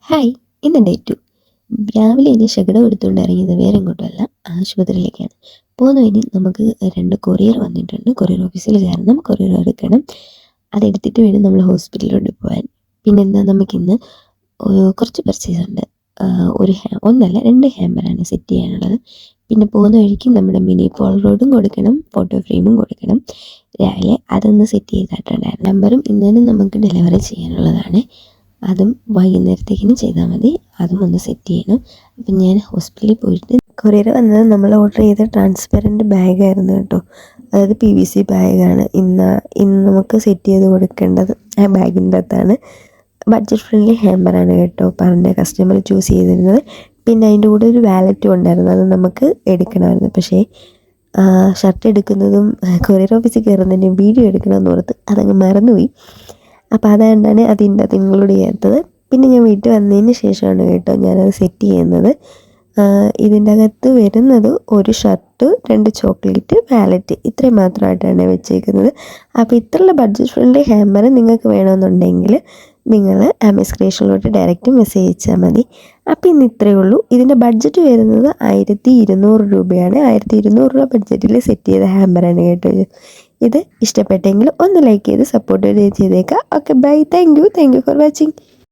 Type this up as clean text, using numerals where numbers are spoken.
Hi. ഇന്ന് day 2. രാവിലെ ഇനി ശകലം എടുത്തുകൊണ്ട് ഇറങ്ങിയത് വേറെ എങ്ങോട്ടുമല്ല, ആശുപത്രിയിലേക്കാണ്. പോകുന്ന വഴി നമുക്ക് 2 കൊറിയർ വന്നിട്ടുണ്ട്. കൊറിയർ ഓഫീസിൽ കയറണം, കൊറിയർ എടുക്കണം. അതെടുത്തിട്ട് വേണം നമ്മൾ ഹോസ്പിറ്റലിലോട്ട് പോകാൻ. പിന്നെന്താ, നമുക്കിന്ന് കുറച്ച് പർച്ചേസ് ഉണ്ട്. ഒന്നല്ല 2 ഹാമ്പറാണ് സെറ്റ് ചെയ്യാനുള്ളത്. പിന്നെ പോകുന്ന വഴിക്ക് നമ്മുടെ മിനി പോളറോയിഡും കൊടുക്കണം, ഫോട്ടോ ഫ്രെയിമും കൊടുക്കണം. രാവിലെ അതൊന്ന് സെറ്റ് ചെയ്തിട്ടുണ്ടായിരുന്നു. നമ്പറും ഇന്ന് തന്നെ നമുക്ക് ഡെലിവറി ചെയ്യാനുള്ളതാണ്. അതും വൈകുന്നേരത്തേക്കിന് ചെയ്താൽ മതി. അതും ഒന്ന് സെറ്റ് ചെയ്യണം. അപ്പം ഞാൻ ഹോസ്പിറ്റലിൽ പോയിട്ട് കൊറിയർ വന്നത് നമ്മൾ ഓർഡർ ചെയ്ത ട്രാൻസ്പെറൻറ്റ് ബാഗായിരുന്നു കേട്ടോ. അതായത് PVC ബാഗാണ് ഇന്ന് നമുക്ക് സെറ്റ് ചെയ്ത് കൊടുക്കേണ്ടത്. ആ ബാഗിൻ്റെ അകത്താണ്. ബഡ്ജറ്റ് ഫ്രണ്ട്ലി ഹാമ്പറാണ് കേട്ടോ പറഞ്ഞ കസ്റ്റമർ ചൂസ് ചെയ്തിരുന്നത്. പിന്നെ അതിൻ്റെ കൂടെ ഒരു വാലറ്റും ഉണ്ടായിരുന്നു, അത് നമുക്ക് എടുക്കണമായിരുന്നു. പക്ഷേ ഷർട്ട് എടുക്കുന്നതും കൊറിയർ ഓഫീസിൽ കയറുന്നതിൻ്റെയും വീഡിയോ എടുക്കണമെന്ന് ഓർത്ത് അതങ്ങ് മറന്നുപോയി. അപ്പോൾ അതുകൊണ്ടാണ് അതിൻ്റെ അത് ഇൻക്ലൂഡ് ചെയ്യാത്തത്. പിന്നെ ഞാൻ വീട്ടിൽ വന്നതിന് ശേഷമാണ് കേട്ടോ ഞാനത് സെറ്റ് ചെയ്യുന്നത്. ഇതിൻ്റെ അകത്ത് വരുന്നത് ഒരു ഷർട്ട്, 2 ചോക്ലേറ്റ്, വാലറ്റ്, ഇത്രയും മാത്രമായിട്ടാണ് വെച്ചേക്കുന്നത്. അപ്പോൾ ഇത്രയുള്ള ബഡ്ജറ്റ് ഫ്രണ്ട്ലി ഹാമ്പർ നിങ്ങൾക്ക് വേണമെന്നുണ്ടെങ്കിൽ നിങ്ങൾ ആമേസ് ക്രിയേഷനിലോട്ട് ഡയറക്റ്റ് മെസ്സേജ് അയച്ചാൽ മതി. അപ്പോൾ ഇന്ന് ഇത്രയേ ഉള്ളൂ. ഇതിൻ്റെ ബഡ്ജറ്റ് വരുന്നത് 1200 രൂപയാണ്. 1200 രൂപ ബഡ്ജറ്റിൽ സെറ്റ് ചെയ്ത ഹാമ്പറാണ് കേട്ടോ. ഇത് ഇഷ്ടപ്പെട്ടെങ്കിൽ ഒന്ന് ലൈക്ക് ചെയ്ത് സപ്പോർട്ട് ചെയ്തേക്കാം. Okay, bye. Thank you for watching.